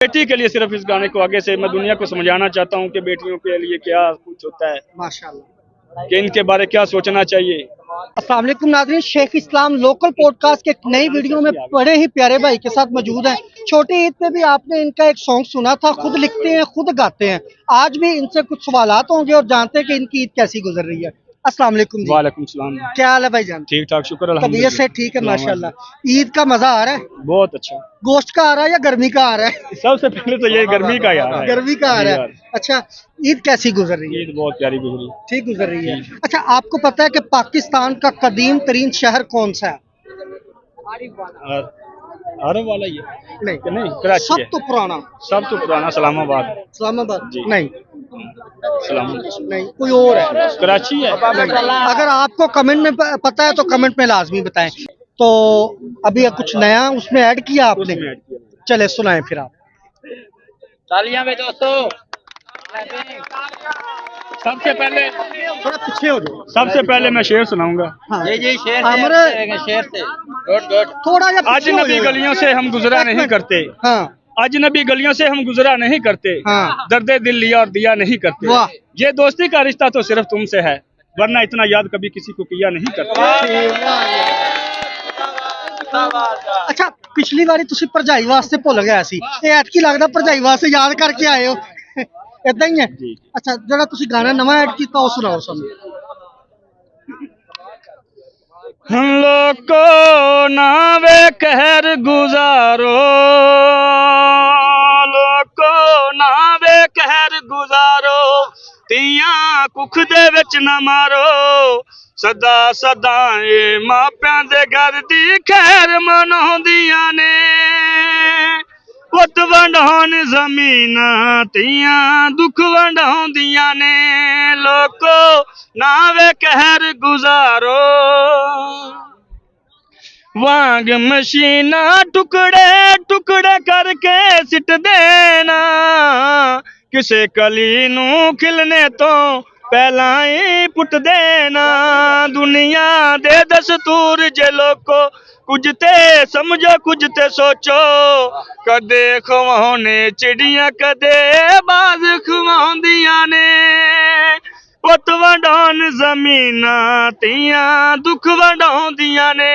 बेटी के लिए सिर्फ इस गाने को आगे से मैं दुनिया को समझाना चाहता हूँ कि बेटियों के लिए क्या कुछ होता है, माशाल्लाह। कि इनके बारे क्या सोचना चाहिए। अस्सलाम वालेकुम नाज़रीन, शेख इस्लाम लोकल पॉडकास्ट के एक नई वीडियो में बड़े ही प्यारे भाई के साथ मौजूद हैं। छोटी ईद पे भी आपने इनका एक सॉन्ग सुना था, खुद लिखते हैं खुद गाते हैं। आज भी इनसे कुछ सवालात होंगे और जानते हैं कि इनकी ईद कैसी गुजर रही है। अस्सलाम वालेकुम जी। वालेकुम सलाम। क्या हाल है भाईजान? ठीक ठाक, शुक्र तबीयत अल्हम्दुलिल्लाह। से ठीक है माशाल्लाह। ईद का मजा आ रहा है? बहुत अच्छा। गोश्त का आ रहा है या गर्मी का आ रहा है? सबसे पहले तो ये गर्मी का यार है। गर्मी का आ जी रहा यार। है। अच्छा, ईद कैसी गुजर रही है? ईद बहुत प्यारी गुजरी। ठीक गुजर रही है। अच्छा, आपको पता है कि पाकिस्तान का कदीम तरीन शहर कौन सा है? अरब वाला ही है नहीं, कि नहीं? कराची सब है। तो पुराना। सब तो पुराना इस्लामाबाद। इस्लामाबाद जी। नहीं, इस्लामाबाद नहीं कोई और है। कराची है। अगर आपको कमेंट में पता है तो कमेंट में लाजमी बताएं। तो अभी कुछ नया उसमें ऐड किया आपने? उसमें ऐड किया। चले सुनाएं फिर आप। तालियां में दोस्तों। सबसे पहले थोड़ा पीछे हो जाओ। सबसे पहले मैं शेर सुनाऊंगा। हाँ। जी जी, शेर अमर से शेर से गुड गुड। थोड़ा या पीछे हो अजनबी जाओ। गलियों से हम गुजरा नहीं करते। हाँ अजनबी गलियों से हम गुजरा नहीं करते। हाँ। दर्दे दिल लिया और दिया नहीं करते। वाह। ये दोस्ती का रिश्ता तो सिर्फ तुमसे है, वरना इतना याद कभी किसी को किया नहीं करते। अच्छा, पिछली बारी तुसी भरजाई वास्ते भुल गए सी, ऐतकी लगदा भरजाई वास्ते याद करके आए हो। इदां ही है। जी। अच्छा, जेड़ा तुसी गाना नवा ऐड कीता ओ सुनाओ सानू। हम लोग को नावे कहर गुजारो, लोग को नावे कहर गुजारो, तियां कुख दे विच न मारो, सदा सदाए मापियां दे घर दी खैर मनाउंदियां ने, पुत वंडाउण जमीना तियां दुख वंडाउंदियां ने, लोको नावे कहर गुजारो, वांग मशीना टुकड़े टुकड़े करके सिट देना, किसे कली नू खिलने तो पहला ही पुट देना, दुनिया दे दस्तूर जे लोको, कुछ ते समझो कुछ ते सोचो, कदे खवाने चिड़ियां कदे बाज खवांदियां ने, पुत वंडाउण जमीना तियां दुख वंडाउंदियां ने,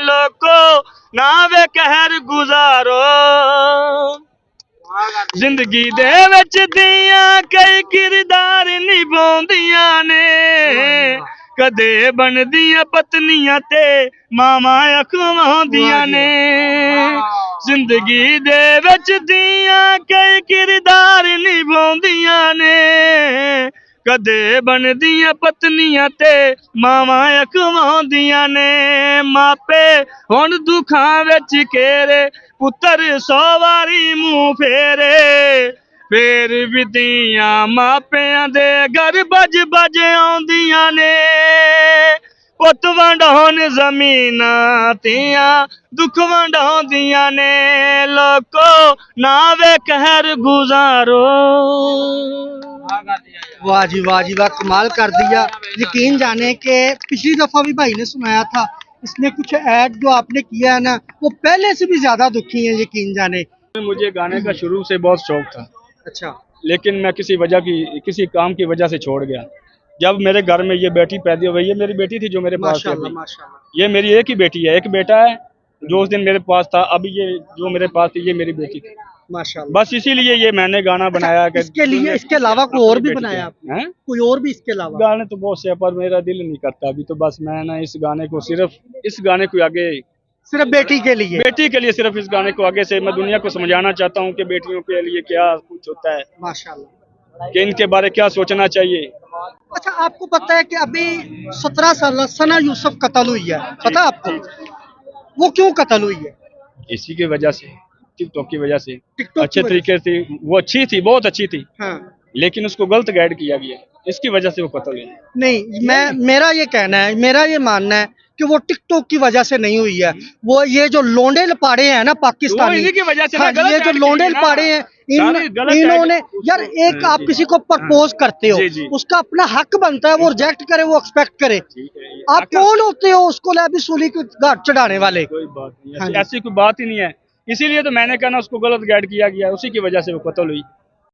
लोको नावे कहर गुजारो, जिंदगी दे विच दियां कई किरदार निभाउंदियां ने, कदे बनदियां पत्नियां ते मावां अखवाउंदियां ने, जिंदगी दे विच दियां कई किरदार निभाउंदियां ने, कदे बनदियां पत्नियां ते मावां अखवाउंदियां ने, मापे हुण दुखां विच घेरे, पुत्तर 100 वारी मुंह फेरे, फेर भी दियां मापियां दे घर बज बज आउंदियां ने, पुत वंडाउण जमीना तियां दुख वंडाउंदियां ने, लोको नावे कहर गुजारो। वाह जी वाह जी वाह, कमाल कर दिया। यकीन जाने के पिछली दफा भी भाई ने सुनाया था, इसमें कुछ ऐड जो आपने किया है ना वो पहले से भी ज्यादा दुखी है। यकीन जाने मुझे गाने का शुरू से बहुत शौक था, अच्छा, लेकिन मैं किसी काम की वजह से छोड़ गया। जब मेरे घर में ये बेटी पैदा हुई, ये मेरी बेटी थी जो मेरे पास थी माशाल्लाह अभी। माशाल्लाह ये मेरी एक ही बेटी है, एक बेटा है जो उस दिन मेरे पास था, अभी ये जो मेरे पास थी ये मेरी बेटी थी। माशाल्लाह। बस इसीलिए ये मैंने गाना बनाया कि इसके लिए, इसके अलावा कोई और भी बनाया आपने? हैं? कोई और भी इसके अलावा? गाने तो बहुत से हैं, पर मेरा दिल नहीं करता अभी, तो बस मैं ना इस गाने को आगे सिर्फ बेटी के लिए? बेटी के लिए सिर्फ इस गाने को आगे से मैं दुनिया को समझाना चाहता हूँ कि बेटियों के लिए क्या कुछ होता है, माशाल्लाह। कि इनके बारे क्या सोचना चाहिए। अच्छा, आपको पता है कि अभी 17 साल सना यूसुफ कत्ल हुई है, पता आपको? वो क्यों कत्ल हुई है? इसी की वजह से, टिकटॉक की वजह से। टिकटॉक अच्छे तरीके से वो अच्छी थी, बहुत अच्छी थी, हाँ। लेकिन उसको गलत गाइड किया गया, इसकी वजह से वो कत्ल हुई। नहीं, मेरा ये कहना है, मेरा ये मानना है कि वो टिकटॉक की वजह से नहीं हुई है। वो ये जो लोंडे लपाड़े हैं ना पाकिस्तानी, इन्हीं की वजह से हाँ, गलत ये जो ऐड लोंडे की ना। लपाड़े हैं गलत इन्होंने ऐड- यार, एक आप किसी को प्रपोज करते हो, जी, जी। उसका अपना हक बनता है, वो रिजेक्ट करे, वो एक्सपेक्ट करे। ठीक है, ये आप कौन होते हो उसको लाबी सूली को घाट चढ़ाने वाले? कोई बात नहीं, हाँ जी। ऐसी कोई बात ही नहीं है। इसीलिए तो मैंने कहा ना उसको गलत गाइड किया गया, उसी की वजह से वो कत्ल हुई।